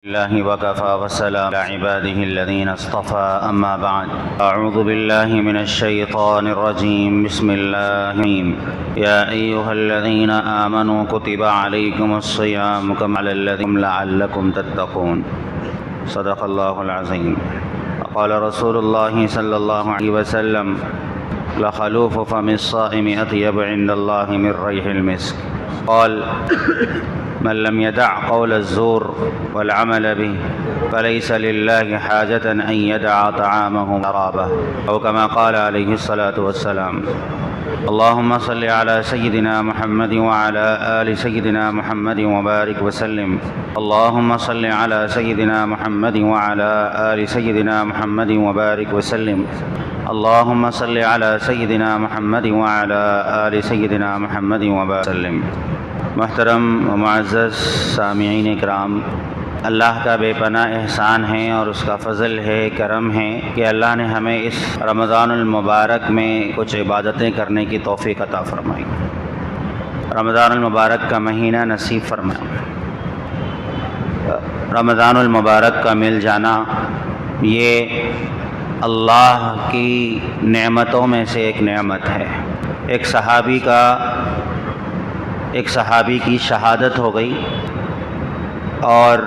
الله وكفى وسلام على عباده الذين اصطفى أما بعد أعوذ بالله من الشيطان الرجيم بسم الله الرحمن الرحيم يا أيها الذين آمنوا كتب عليكم الصيام كما على الذين لعلكم تتقون صدق الله العظيم. قال رسول الله صلى الله عليه وسلم لخلوف فم الصائم أطيب عند الله من ريح المسك. قال من لم يدع قول الزور والعمل به فليس لله حاجة أن يدع طعامه وشرابه أو كما قال عليه الصلاة والسلام. اللهم صل على سيدنا محمد وعلى آل سيدنا محمد وبارك وسلم. اللهم صل على سيدنا محمد وعلى آل سيدنا محمد وبارك وسلم. اللهم صل على سيدنا محمد وعلى آل سيدنا محمد وبارك وسلم. محترم و معزز سامعین کرام، اللہ کا بے پناہ احسان ہے اور اس کا فضل ہے، کرم ہے کہ اللہ نے ہمیں اس رمضان المبارک میں کچھ عبادتیں کرنے کی توفیق عطا فرمائی، رمضان المبارک کا مہینہ نصیب فرمایا۔ رمضان المبارک کا مل جانا یہ اللہ کی نعمتوں میں سے ایک نعمت ہے۔ ایک صحابی کی شہادت ہو گئی اور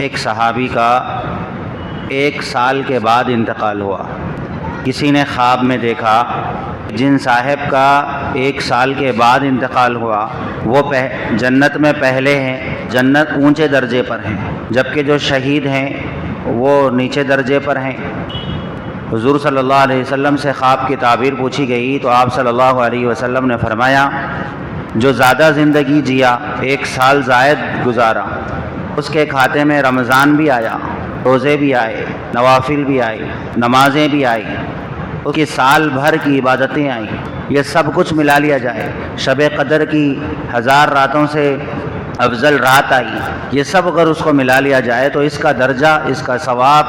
ایک صحابی کا 1 سال کے بعد انتقال ہوا۔ کسی نے خواب میں دیکھا جن صاحب کا 1 سال کے بعد انتقال ہوا وہ جنت میں پہلے ہیں، جنت اونچے درجے پر ہیں، جبکہ جو شہید ہیں وہ نیچے درجے پر ہیں۔ حضور صلی اللہ علیہ وسلم سے خواب کی تعبیر پوچھی گئی تو آپ صلی اللہ علیہ وسلم نے فرمایا جو زیادہ زندگی جیا، 1 سال زائد گزارا، اس کے کھاتے میں رمضان بھی آیا، روزے بھی آئے، نوافل بھی آئی، نمازیں بھی آئی، اس کی سال بھر کی عبادتیں آئیں، یہ سب کچھ ملا لیا جائے، شب قدر کی 1000 راتوں سے افضل رات آئی، یہ سب اگر اس کو ملا لیا جائے تو اس کا درجہ، اس کا ثواب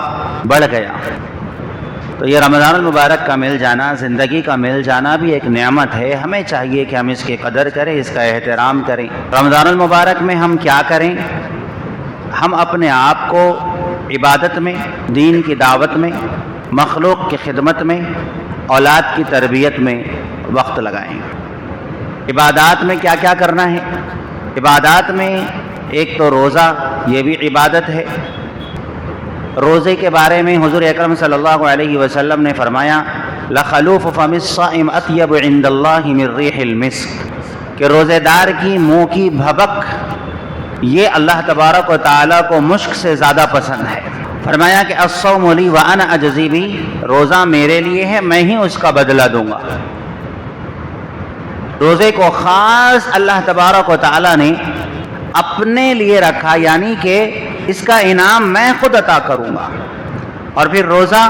بڑھ گیا۔ تو یہ رمضان المبارک کا مل جانا، زندگی کا مل جانا بھی ایک نعمت ہے۔ ہمیں چاہیے کہ ہم اس کی قدر کریں، اس کا احترام کریں۔ رمضان المبارک میں ہم کیا کریں؟ ہم اپنے آپ کو عبادت میں، دین کی دعوت میں، مخلوق کی خدمت میں، اولاد کی تربیت میں وقت لگائیں۔ عبادات میں کیا کیا کرنا ہے؟ عبادات میں ایک تو روزہ، یہ بھی عبادت ہے۔ روزے کے بارے میں حضور اکرم صلی اللہ علیہ وسلم نے فرمایا لخلوف فم الصائم اطیب عند اللہ من ریح المسک، کہ روزے دار کی منہ کی بھبک یہ اللہ تبارک و تعالیٰ کو مشک سے زیادہ پسند ہے۔ فرمایا کہ الصوم لی وانا اجزی بہ، روزہ میرے لیے ہے، میں ہی اس کا بدلہ دوں گا۔ روزے کو خاص اللہ تبارک و تعالیٰ نے اپنے لیے رکھا، یعنی کہ اس کا انعام میں خود عطا کروں گا۔ اور پھر روزہ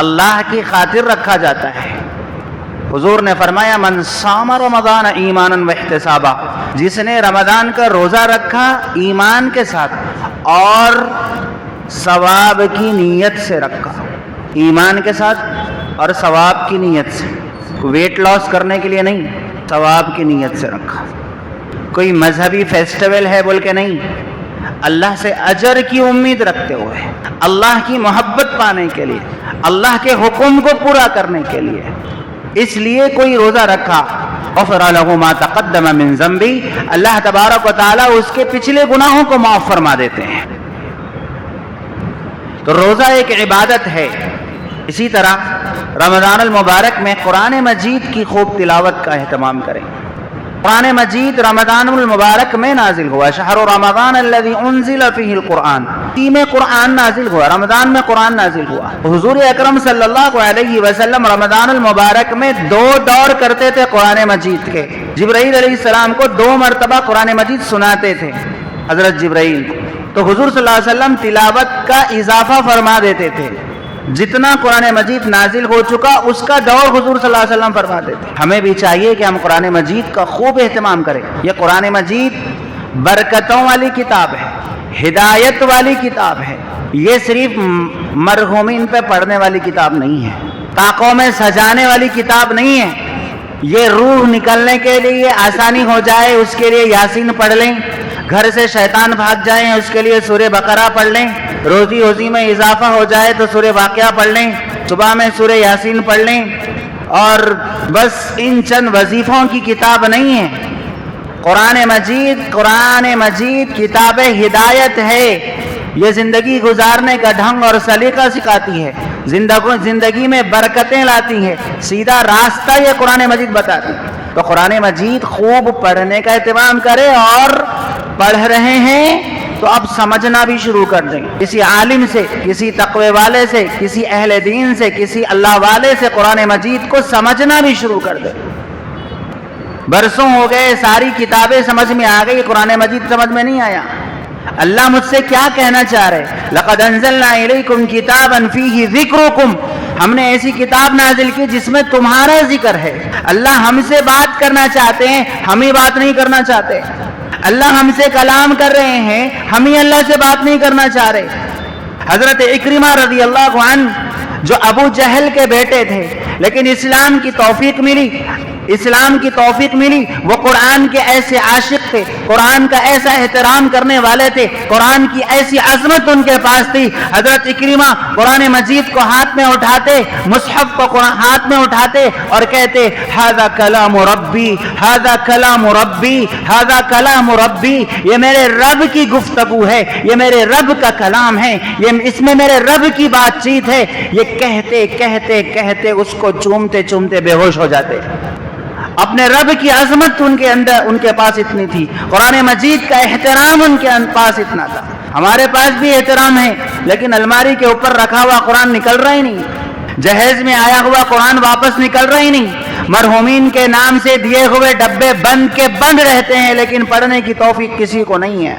اللہ کی خاطر رکھا جاتا ہے۔ حضور نے فرمایا من صام رمضان ایمانا واحتسابا، جس نے رمضان کا روزہ رکھا ایمان کے ساتھ اور ثواب کی نیت سے رکھا، ایمان کے ساتھ اور ثواب کی نیت سے، ویٹ لاس کرنے کے لیے نہیں، ثواب کی نیت سے رکھا۔ کوئی مذہبی فیسٹیول ہے بول کے نہیں، اللہ سے اجر کی امید رکھتے ہوئے، اللہ کی محبت پانے کے لیے، اللہ کے حکم کو پورا کرنے کے لیے، اس لیے کوئی روزہ رکھا غفر له ما تقدم من ذنبی، اللہ تبارک و تعالیٰ اس کے پچھلے گناہوں کو معاف فرما دیتے ہیں۔ تو روزہ ایک عبادت ہے۔ اسی طرح رمضان المبارک میں قرآن مجید کی خوب تلاوت کا اہتمام کریں۔ قرآن مجید رمضان المبارک میں نازل ہوا، شہر رمضان الذی انزل فیہ القرآن، میں قرآن نازل ہوا، رمضان میں قرآن نازل ہوا۔ حضور اکرم صلی اللہ علیہ وسلم رمضان المبارک میں 2 دور کرتے تھے قرآن مجید کے۔ جبرائیل علیہ السلام کو 2 مرتبہ قرآن مجید سناتے تھے حضرت جبرائیل، تو حضور صلی اللہ علیہ وسلم تلاوت کا اضافہ فرما دیتے تھے، جتنا قرآن مجید نازل ہو چکا اس کا دور حضور صلی اللہ علیہ وسلم فرماتے تھے۔ ہمیں بھی چاہیے کہ ہم قرآن مجید کا خوب اہتمام کریں۔ یہ قرآن مجید برکتوں والی کتاب ہے، ہدایت والی کتاب ہے، یہ صرف مرحومین پہ پڑھنے والی کتاب نہیں ہے، طاقوں میں سجانے والی کتاب نہیں ہے۔ یہ روح نکلنے کے لیے آسانی ہو جائے اس کے لیے یاسین پڑھ لیں، گھر سے شیطان بھاگ جائیں اس کے لیے سورہ بقرہ پڑھ لیں، روزی میں اضافہ ہو جائے تو سورہ واقعہ پڑھ لیں، صبح میں سورہ یاسین پڑھ لیں، اور بس ان چند وظیفوں کی کتاب نہیں ہے۔ قرآن مجید کتاب ہدایت ہے، یہ زندگی گزارنے کا ڈھنگ اور سلیقہ سکھاتی ہے، زندگی میں برکتیں لاتی ہے، سیدھا راستہ یہ قرآن مجید بتاتی ہے۔ تو قرآن مجید خوب پڑھنے کا اہتمام کرے، اور پڑھ رہے ہیں تو اب سمجھنا بھی شروع کر دیں، کسی عالم سے، کسی تقوی والے سے، کسی اہل دین سے، کسی اللہ والے سے قرآن مجید کو سمجھنا بھی شروع کر دیں۔ برسوں ہو گئے، ساری کتابیں سمجھ میں آ گئی، قرآن مجید سمجھ میں نہیں آیا۔ اللہ مجھ سے کیا کہنا چاہ رہے؟ لَقَدْ أَنزَلْنَا إِلَيْكُمْ كِتَابًا فِيهِ ذِكْرُكُمْ، ہم نے ایسی کتاب نازل کی جس میں تمہارا ذکر ہے۔ اللہ ہم سے بات کرنا چاہتے ہیں، ہم ہی بات نہیں کرنا چاہتے۔ اللہ ہم سے کلام کر رہے ہیں، ہم ہی اللہ سے بات نہیں کرنا چاہ رہے۔ حضرت اکرمہ رضی اللہ عنہ جو ابو جہل کے بیٹے تھے، لیکن اسلام کی توفیق ملی، وہ قرآن کے ایسے عاشق تھے، قرآن کا ایسا احترام کرنے والے تھے، قرآن کی ایسی عظمت ان کے پاس تھی۔ حضرت اکرمہ قرآن مجید کو ہاتھ میں اٹھاتے، مصحف کو ہاتھ میں اٹھاتے اور کہتے ھذا کلام ربی، ھذا کلام ربی، ھذا کلام ربی، یہ میرے رب کی گفتگو ہے، یہ میرے رب کا کلام ہے، اس میں میرے رب کی بات چیت ہے۔ یہ کہتے کہتے کہتے اس کو چومتے چومتے بے ہوش ہو جاتے۔ اپنے رب کی عظمت ان کے پاس اتنی تھی، قرآن مجید کا احترام ان کے پاس اتنا تھا۔ ہمارے پاس بھی احترام ہے، لیکن الماری کے اوپر رکھا ہوا قرآن نکل رہا ہی نہیں، جہیز میں آیا ہوا قرآن واپس نکل رہا ہی نہیں، مرحومین کے نام سے دیے ہوئے ڈبے بند رہتے ہیں، لیکن پڑھنے کی توفیق کسی کو نہیں ہے۔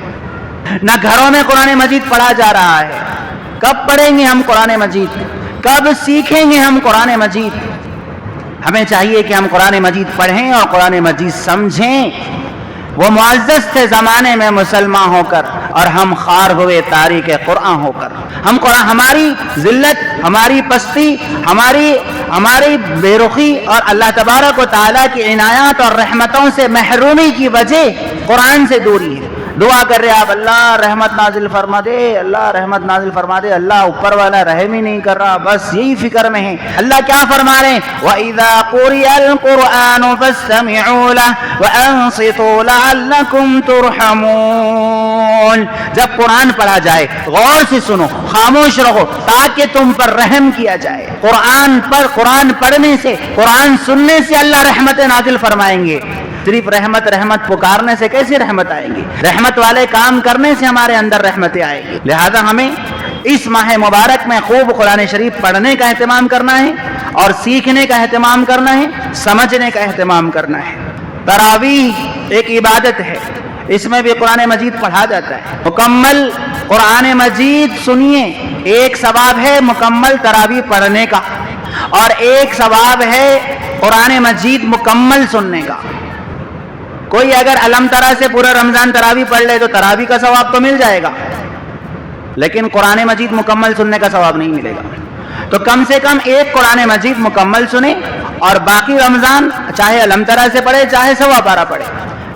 نہ گھروں میں قرآن مجید پڑھا جا رہا ہے۔ کب پڑھیں گے ہم قرآن مجید؟ کب سیکھیں گے ہم قرآن مجید؟ ہمیں چاہیے کہ ہم قرآن مجید پڑھیں اور قرآن مجید سمجھیں۔ وہ معزز تھے زمانے میں مسلمان ہو کر، اور ہم خار ہوئے تاریخ قرآن ہو کر۔ ہماری ذلت، ہماری پستی، ہماری بے رخی اور اللہ تبارک و تعالیٰ کی عنایات اور رحمتوں سے محرومی کی وجہ قرآن سے دوری ہے۔ دعا کر رہے آپ، اللہ رحمت نازل فرما دے، اللہ رحمت نازل فرما دے، اللہ اوپر والا رحم ہی نہیں کر رہا، بس یہی فکر میں ہے۔ اللہ کیا فرما رہے ہیں؟ وَإِذَا قُرِئَ الْقُرْآنُ فَاسْتَمِعُوا لَهُ وَأَنصِتُوا لَعَلَّكُمْ تُرْحَمُونَ، جب قرآن پڑھا جائے غور سے سنو، خاموش رہو تاکہ تم پر رحم کیا جائے۔ قرآن پڑھنے سے، قرآن سننے سے اللہ رحمت نازل فرمائیں گے۔ صرف رحمت پکارنے سے کیسے رحمت آئے گی؟ رحمت والے کام کرنے سے ہمارے اندر رحمتیں آئے گی۔ لہذا ہمیں اس ماہ مبارک میں خوب قرآن شریف پڑھنے کا اہتمام کرنا ہے، اور سیکھنے کا اہتمام کرنا ہے، سمجھنے کا اہتمام کرنا ہے۔ تراویح ایک عبادت ہے، اس میں بھی قرآن مجید پڑھا جاتا ہے۔ مکمل قرآن مجید سنیے، ایک ثواب ہے مکمل تراویح پڑھنے کا، اور ایک ثواب ہے قرآن مجید مکمل سننے کا۔ کوئی اگر علم ترا سے پورا رمضان تراویح پڑھ لے تو تراویح کا ثواب تو مل جائے گا، لیکن قرآن مجید مکمل سننے کا ثواب نہیں ملے گا۔ تو کم سے کم ایک قرآن مجید مکمل سنیں، اور باقی رمضان چاہے علم ترا سے پڑھے چاہے سوا پارہ پڑھے،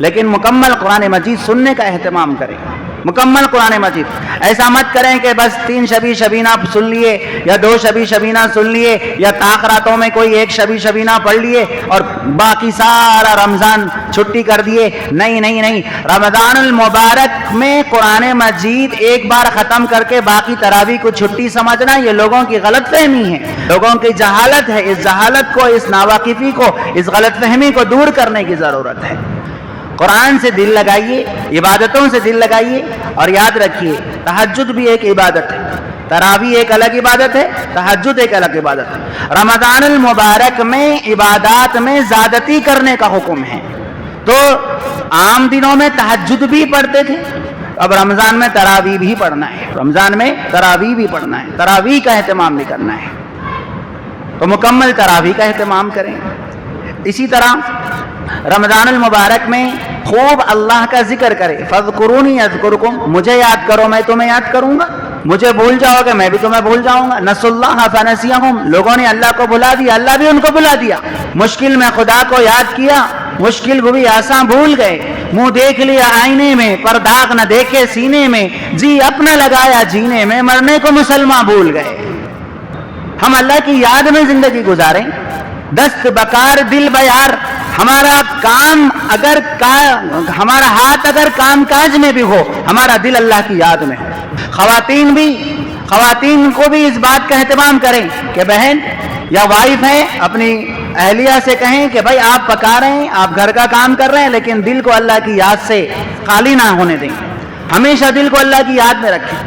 لیکن مکمل قرآن مجید سننے کا اہتمام کریں۔ مکمل قرآن مجید، ایسا مت کریں کہ بس 3 شبی شبینہ سن لیے، یا 2 شبی شبینہ سن لیے، یا تاخراتوں میں کوئی 1 شبی شبینہ پڑھ لیے اور باقی سارا رمضان چھٹی کر دیے۔ نہیں، رمضان المبارک میں قرآن مجید ایک بار ختم کر کے باقی تراویح کو چھٹی سمجھنا، یہ لوگوں کی غلط فہمی ہے، لوگوں کی جہالت ہے۔ اس جہالت کو، اس ناواقفی کو، اس غلط فہمی کو دور کرنے کی ضرورت ہے۔ قرآن سے دل لگائیے، عبادتوں سے دل لگائیے، اور یاد رکھیے تہجد بھی ایک عبادت ہے، تراویح ایک الگ عبادت ہے، تہجد ایک الگ عبادت ہے۔ رمضان المبارک میں عبادات میں زیادتی کرنے کا حکم ہے، تو عام دنوں میں تہجد بھی پڑھتے تھے، اب رمضان میں تراویح بھی پڑھنا ہے، رمضان میں تراویح بھی پڑھنا ہے، تراویح کا اہتمام بھی کرنا ہے، تو مکمل تراویح کا اہتمام کریں۔ اسی طرح رمضان المبارک میں خوب اللہ کا ذکر کرے، فَاذْكُرُونِي أَذْكُرْكُمْ، مجھے یاد کرو میں تمہیں یاد کروں گا، مجھے بھول جاؤ گے میں بھی تمہیں بھول جاؤں گا۔ نسوا اللہ فنسیہم، لوگوں نے اللہ کو بھلا دیا، اللہ بھی ان کو بھلا دیا۔ مشکل میں خدا کو یاد کیا، مشکل کو بھی آسان بھول گئے، منہ دیکھ لیا آئینے میں پر داغ نہ دیکھے سینے میں، جی اپنا لگایا جینے میں مرنے کو مسلمان بھول گئے۔ ہم اللہ کی یاد میں زندگی گزاریں، دست بکار دل بیار، ہمارا ہاتھ اگر کام کاج میں بھی ہو، ہمارا دل اللہ کی یاد میں ہو۔ خواتین کو بھی اس بات کا اہتمام کریں کہ بہن یا وائف ہے اپنی اہلیہ سے کہیں کہ بھائی آپ پکا رہے ہیں، آپ گھر کا کام کر رہے ہیں، لیکن دل کو اللہ کی یاد سے خالی نہ ہونے دیں، ہمیشہ دل کو اللہ کی یاد میں رکھیں۔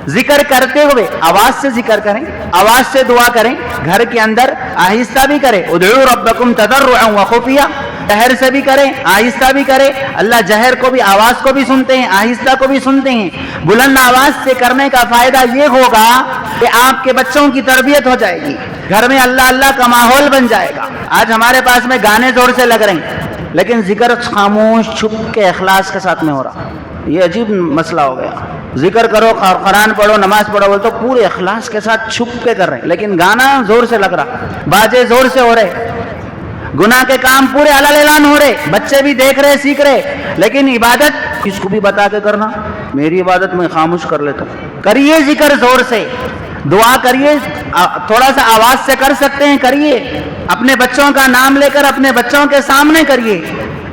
ذکر کرتے ہوئے آواز سے ذکر کریں، آواز سے دعا کریں، گھر کے اندر آہستہ بھی کریں، ادعوا ربکم تضرعا وخفیا، جہر سے بھی کریں آہستہ بھی کریں، اللہ جہر کو بھی آواز کو بھی سنتے ہیں، آہستہ کو بھی سنتے ہیں۔ بلند آواز سے کرنے کا فائدہ یہ ہوگا کہ آپ کے بچوں کی تربیت ہو جائے گی، گھر میں اللہ اللہ کا ماحول بن جائے گا۔ آج ہمارے پاس میں گانے زور سے لگ رہے ہیں، لیکن ذکر خاموش چھپ کے اخلاص کے ساتھ میں ہو رہا، یہ عجیب مسئلہ ہو گیا۔ ذکر کرو، قرآن پڑھو، نماز پڑھو بولے تو پورے اخلاص کے ساتھ چھپ کے کر رہے ہیں، لیکن گانا زور سے لگ رہا، باجے زور سے ہو رہے، گناہ کے کام پورے علل اعلان ہو رہے، بچے بھی دیکھ رہے سیکھ رہے، لیکن عبادت کس کو بھی بتا کے کرنا، میری عبادت میں خاموش کر لیتا ہوں۔ کریے ذکر زور سے، دعا کریے، تھوڑا سا آواز سے کر سکتے ہیں کریے، اپنے بچوں کا نام لے کر اپنے بچوں کے سامنے کریے۔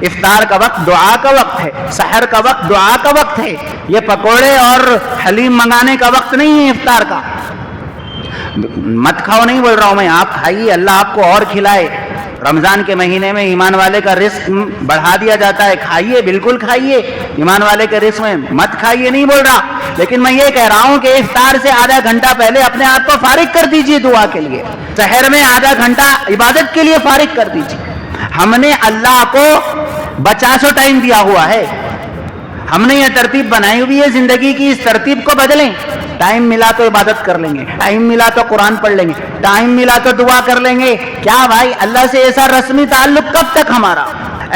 افطار کا وقت دعا کا وقت ہے، سحر کا وقت دعا کا وقت ہے، یہ پکوڑے اور حلیم منگانے کا وقت نہیں ہے افطار کا۔ مت کھاؤ نہیں بول رہا ہوں میں، آپ کھائیے، اللہ آپ کو اور کھلائے۔ رمضان کے مہینے میں ایمان والے کا رزق بڑھا دیا جاتا ہے، کھائیے، بالکل کھائیے، ایمان والے کے رزق میں مت کھائیے نہیں بول رہا، لیکن میں یہ کہہ رہا ہوں کہ افطار سے آدھا گھنٹہ پہلے اپنے آپ کو فارغ کر دیجئے دعا کے لیے، سحر میں آدھا گھنٹہ عبادت کے لیے فارغ کر دیجئے۔ ہم نے اللہ کو 50 ٹائم دیا ہوا ہے، ہم نے یہ ترتیب بنائی ہوئی ہے زندگی کی، اس ترتیب کو بدلیں۔ ٹائم ملا تو عبادت کر لیں گے، ٹائم ملا تو قرآن پڑھ لیں گے، ٹائم ملا تو دعا کر لیں گے۔ کیا بھائی اللہ سے ایسا رسمی تعلق کب تک ہمارا،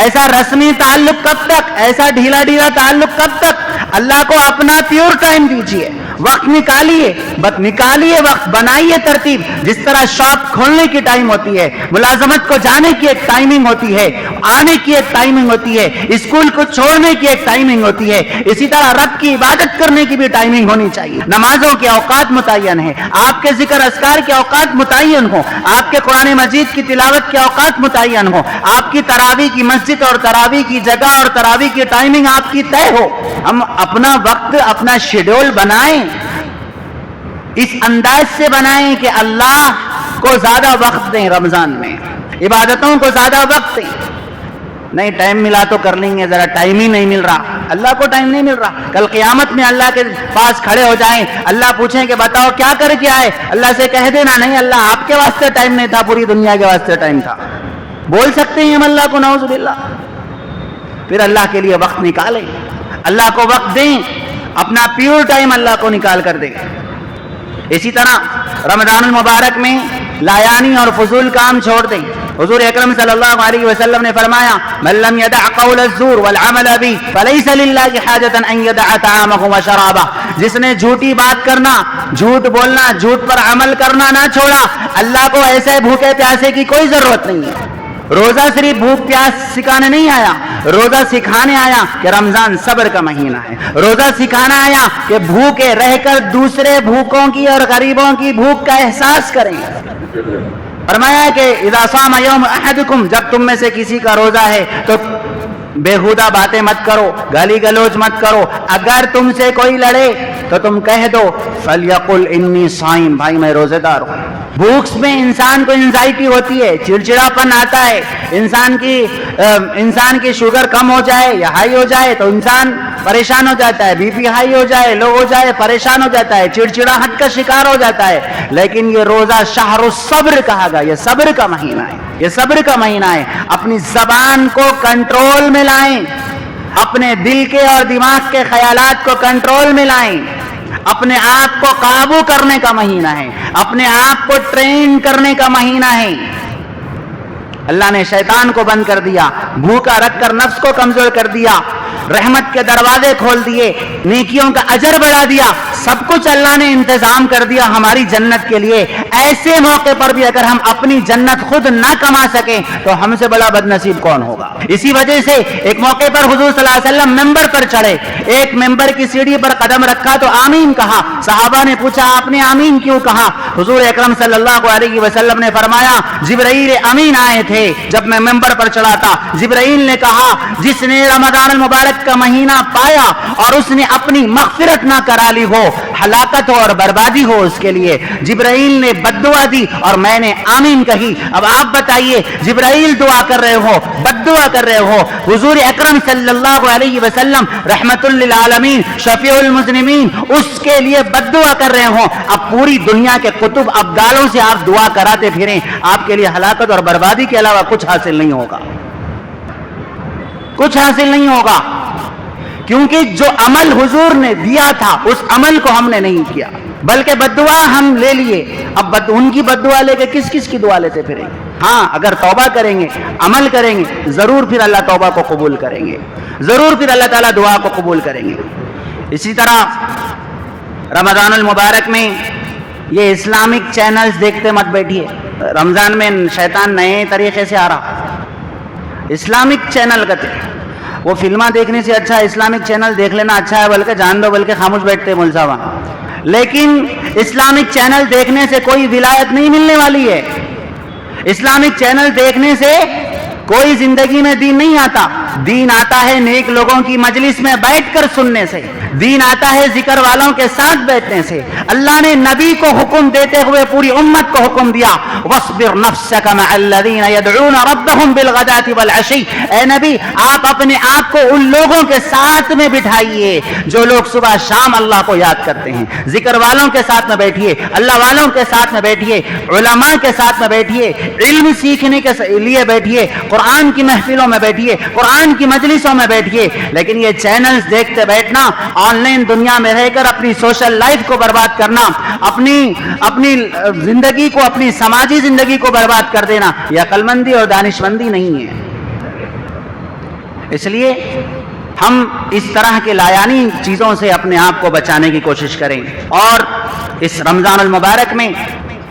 ایسا رسمی تعلق کب تک، ایسا ڈھیلا ڈھیلا تعلق کب تک؟ اللہ کو اپنا پیور ٹائم دیجئے، وقت نکالیے، نکالیے وقت، بنائیے ترتیب۔ جس طرح شاپ کھولنے کی ٹائم ہوتی ہے، ملازمت کو جانے کی ایک ٹائمنگ ہوتی ہے، آنے کی ایک ٹائمنگ ہوتی ہے، اسکول کو چھوڑنے کی ایک ٹائمنگ ہوتی ہے، اسی طرح رب کی عبادت کرنے کی بھی ٹائمنگ ہونی چاہیے۔ نمازوں کے اوقات متعین ہیں، آپ کے ذکر اذکار کے اوقات متعین ہوں، آپ کے قرآن مجید کی تلاوت کے اوقات متعین ہوں، آپ کی تراویح کی مسجد اور تراویح کی جگہ اور تراویح کی ٹائمنگ آپ کی طے ہو۔ ہم اپنا وقت، اپنا شیڈول بنائیں، اس انداز سے بنائیں کہ اللہ کو زیادہ وقت دیں، رمضان میں عبادتوں کو زیادہ وقت دیں۔ نہیں ٹائم ملا تو کر لیں گے، ذرا ٹائم ہی نہیں مل رہا، اللہ کو ٹائم نہیں مل رہا۔ کل قیامت میں اللہ کے پاس کھڑے ہو جائیں، اللہ پوچھیں کہ بتاؤ کیا کر کے آئے، اللہ سے کہہ دینا نہیں اللہ آپ کے واسطے ٹائم نہیں تھا، پوری دنیا کے واسطے ٹائم تھا۔ بول سکتے ہیں ہم اللہ کو، نعوذ باللہ۔ پھر اللہ کے لیے وقت نکالیں، اللہ کو وقت دیں، اپنا پیور ٹائم اللہ کو نکال کر دیں۔ اسی طرح رمضان المبارک میں لایانی اور فضول کام چھوڑ دیں۔ حضور اکرم صلی اللہ علیہ وسلم نے فرمایا من لم يدع قول الزور والعمل به فليس لله حاجة ان يدع طعامه وشرابه، جس نے جھوٹی بات کرنا، جھوٹ بولنا، جھوٹ پر عمل کرنا نہ چھوڑا، اللہ کو ایسے بھوکے پیاسے کی کوئی ضرورت نہیں ہے۔ روزہ صرف بھوک پیاس سکھانے نہیں آیا، روزہ سکھانے آیا کہ رمضان صبر کا مہینہ ہے، روزہ سکھانا آیا کہ بھوکے رہ کر دوسرے بھوکوں کی اور غریبوں کی بھوک کا احساس کریں۔ فرمایا کہ اذا صام یوم احدکم، جب تم میں سے کسی کا روزہ ہے تو بےہودہ باتیں مت کرو، گالی گلوچ مت کرو، اگر تم سے کوئی لڑے تو تم کہہ دو فلیقل انی صائم، بھائی میں روزے دار ہوں۔ بھوک میں انسان کو انزائٹی ہوتی ہے، چڑچڑاپن آتا ہے، انسان کی شوگر کم ہو جائے یا ہائی ہو جائے تو انسان پریشان ہو جاتا ہے، بی پی ہائی ہو جائے، لو ہو جائے، پریشان ہو جاتا ہے، چڑچڑاہٹ کا شکار ہو جاتا ہے۔ لیکن یہ روزہ شہر الصبر کہا گیا، یہ صبر کا مہینہ ہے، یہ صبر کا مہینہ ہے۔ اپنی زبان کو کنٹرول میں لائیں، اپنے دل کے اور دماغ کے خیالات کو کنٹرول میں لائیں، اپنے آپ کو قابو کرنے کا مہینہ ہے، اپنے آپ کو ٹرین کرنے کا مہینہ ہے۔ اللہ نے شیطان کو بند کر دیا، بھوکا رکھ کر نفس کو کمزور کر دیا، رحمت کے دروازے کھول دیے، نیکیوں کا اجر بڑھا دیا، سب کچھ اللہ نے انتظام کر دیا ہماری جنت کے لیے۔ ایسے موقع پر بھی اگر ہم اپنی جنت خود نہ کما سکیں تو ہم سے بڑا بد نصیب کون ہوگا؟ اسی وجہ سے ایک موقع پر حضور صلی اللہ علیہ وسلم ممبر پر چڑھے، ایک ممبر کی سیڑھی پر قدم رکھا تو آمین کہا۔ صحابہ نے پوچھا آپ نے آمین کیوں کہا؟ حضور اکرم صلی اللہ علیہ وسلم نے فرمایا جبرائیل امین آئے تھے جب میں ممبر پر چڑھا تھا، جبرائیل نے کہا جس نے رمضان المبارک کا مہینہ پایا اور اس نے اپنی مغفرت نہ کرا لی ہو، ہلاکت ہو اور بربادی ہو اس کے لیے۔ جبرائیل نے بد دعا دی اور میں نے آمین کہی۔ اب آپ بتائیے جبرائیل دعا کر رہے ہو، بد دعا کر رہے ہو، حضور اکرم صلی اللہ علیہ وسلم رحمت للعالمین شفیع المذنبین اس کے لیے بد دعا کر رہے ہو، اب پوری دنیا کے کتب ابدالوں سے آپ دعا کراتے پھریں، آپ کے لیے ہلاکت اور بربادی کے علاوہ کچھ حاصل نہیں ہوگا، کچھ حاصل نہیں ہوگا، کیونکہ جو عمل حضور نے دیا تھا اس عمل کو ہم نے نہیں کیا بلکہ بد دعا ہم لے لیے۔ اب ان کی بد دعا لے کے کس کس کی دعا لیتے پھریں گے؟ ہاں اگر توبہ کریں گے، عمل کریں گے، ضرور پھر اللہ توبہ کو قبول کریں گے، ضرور پھر اللہ تعالیٰ دعا کو قبول کریں گے۔ اسی طرح رمضان المبارک میں یہ اسلامک چینلز دیکھتے مت بیٹھیے، رمضان میں شیطان نئے طریقے سے آ رہا، اسلامک چینل کا وہ فلمیں دیکھنے سے اچھا اسلامک چینل دیکھ لینا اچھا ہے، بلکہ جان دو، بلکہ خاموش بیٹھتے مول صاحب۔ لیکن اسلامک چینل دیکھنے سے کوئی ولایت نہیں ملنے والی ہے، اسلامک چینل دیکھنے سے کوئی زندگی میں دین نہیں آتا، دین آتا ہے نیک لوگوں کی مجلس میں بیٹھ کر سننے سے، دین آتا ہے ذکر والوں کے ساتھ بیٹھنے سے۔ اللہ نے نبی کو حکم دیتے ہوئے پوری امت کو حکم دیا وَاصْبِرْ نَفْسَكَ مَعَ الَّذِينَ يَدْعُونَ رَبَّهُمْ بِالْغَدَاةِ وَالْعَشِيِّ۔ اے نبی آپ اپنے آپ کو ان لوگوں کے ساتھ میں بٹھائیے جو لوگ صبح شام اللہ کو یاد کرتے ہیں، ذکر والوں کے ساتھ میں بیٹھیے، اللہ والوں کے ساتھ میں بیٹھیے، علماء کے ساتھ میں بیٹھیے، علم سیکھنے کے لیے بیٹھیے، قرآن کی محفلوں میں بیٹھیے، قرآن کی مجلسوں میں بیٹھیے۔ لیکن یہ چینلز دیکھتے بیٹھنا، آن لائن دنیا میں رہ کر اپنی سوشل لائف کو برباد کرنا، اپنی زندگی کو، اپنی سماجی زندگی کو برباد کر دینا، یہ عقل مندی اور دانش مندی نہیں ہے۔ اس لیے ہم اس طرح کے لایانی چیزوں سے اپنے آپ کو بچانے کی کوشش کریں اور اس رمضان المبارک میں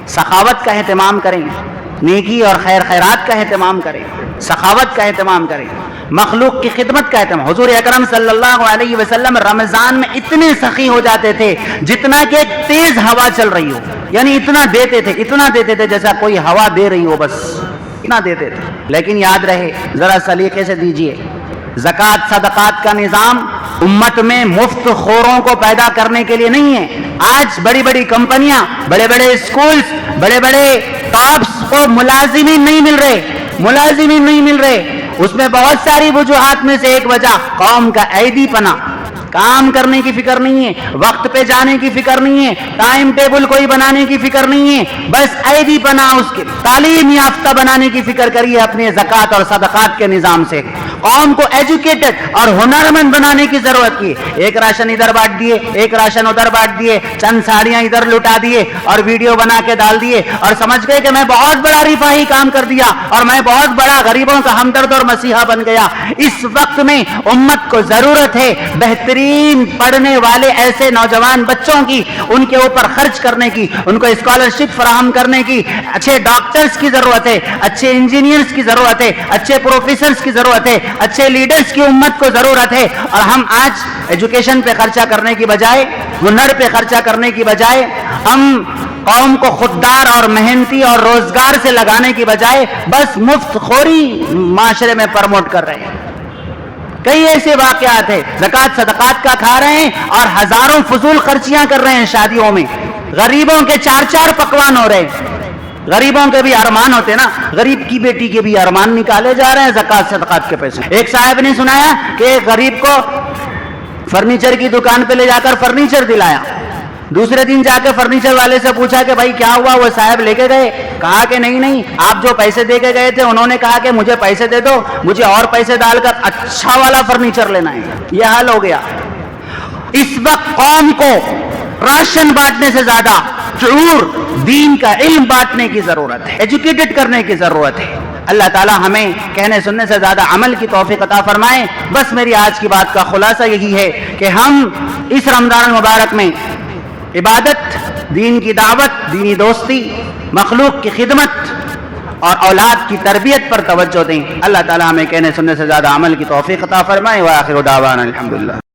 سخاوت کا اہتمام کریں، نیکی اور خیر خیرات کا اہتمام کریں، سخاوت کا اہتمام کریں، مخلوق کی خدمت کا اہتمام۔ حضور اکرم صلی اللہ علیہ وسلم رمضان میں اتنے سخی ہو جاتے تھے جتنا کہ ایک تیز ہوا چل رہی ہو، یعنی اتنا دیتے تھے جیسا کوئی ہوا دے رہی ہو، بس اتنا دیتے تھے۔ لیکن یاد رہے ذرا سلیقے سے دیجئے، زکوٰۃ صدقات کا نظام امت میں مفت خوروں کو پیدا کرنے کے لیے نہیں ہے۔ آج بڑی بڑی کمپنیاں، بڑے بڑے اسکولز، بڑے بڑے ٹاپس کو ملازمین نہیں مل رہے، اس میں بہت ساری وجوہات میں سے ایک وجہ قوم کا عیدی پنا، کام کرنے کی فکر نہیں ہے، وقت پہ جانے کی فکر نہیں ہے، ٹائم ٹیبل کوئی بنانے کی فکر نہیں ہے، بس عیدی پنا، اس کے تعلیم یافتہ بنانے کی فکر کریے اپنے زکوٰۃ اور صدقات کے نظام سے۔ قوم کو ایجوکیٹڈ اور ہنرمند بنانے کی ضرورت کی۔ ایک راشن ادھر بانٹ دیے، ایک راشن ادھر بانٹ دیے، چند ساڑیاں ادھر لٹا دیے اور ویڈیو بنا کے ڈال دیے اور سمجھ گئے کہ میں بہت بڑا رفاہی کام کر دیا اور میں بہت بڑا غریبوں کا ہمدرد اور مسیحا بن گیا۔ اس وقت میں امت کو ضرورت ہے بہترین پڑھنے والے ایسے نوجوان بچوں کی، ان کے اوپر خرچ کرنے کی، ان کو اسکالرشپ فراہم کرنے کی، اچھے ڈاکٹرز کی ضرورت ہے، اچھے انجینئرز کی ضرورت ہے، اچھے پروفیسرز کی ضرورت ہے، اچھے لیڈرز کی امت کو ضرورت ہے۔ اور ہم آج ایجوکیشن پہ خرچہ کرنے کی بجائے، ہنر پہ خرچہ کرنے کی بجائے، ہم قوم کو خوددار اور محنتی اور روزگار سے لگانے کی بجائے بس مفت خوری معاشرے میں پروموٹ کر رہے ہیں۔ کئی ایسے واقعات ہیں، زکوٰۃ صدقات کا کھا رہے ہیں اور ہزاروں فضول خرچیاں کر رہے ہیں شادیوں میں، غریبوں کے 4 پکوان ہو رہے ہیں۔ غریبوں کے بھی ارمان ہوتے نا، غریب کی بیٹی کے بھی ارمان نکالے جا رہے ہیں زکوٰۃ صدقات کے پیسے۔ ایک صاحب نے سنایا کہ ایک غریب کو فرنیچر کی دکان پہ لے جا کر فرنیچر دلایا، دوسرے دن جا کے فرنیچر والے سے پوچھا کہ بھائی کیا ہوا؟ وہ صاحب لے کے گئے، کہا کہ نہیں آپ جو پیسے دے کے گئے تھے انہوں نے کہا کہ مجھے پیسے دے دو، مجھے اور پیسے ڈال کر اچھا والا فرنیچر لینا ہے۔ یہ حال ہو گیا۔ اس وقت قوم کو راشن بانٹنے سے زیادہ شعور، دین کا علم بانٹنے کی ضرورت ہے، ایجوکیٹڈ کرنے کی ضرورت ہے۔ اللہ تعالی ہمیں کہنے سننے سے زیادہ عمل کی توفیق عطا فرمائے۔ بس میری آج کی بات کا خلاصہ یہی ہے کہ ہم اس رمضان المبارک میں عبادت، دین کی دعوت، دینی دوستی، مخلوق کی خدمت اور اولاد کی تربیت پر توجہ دیں۔ اللہ تعالی ہمیں کہنے سننے سے زیادہ عمل کی توفیق عطا فرمائے۔ وآخر دعوانا الحمدللہ۔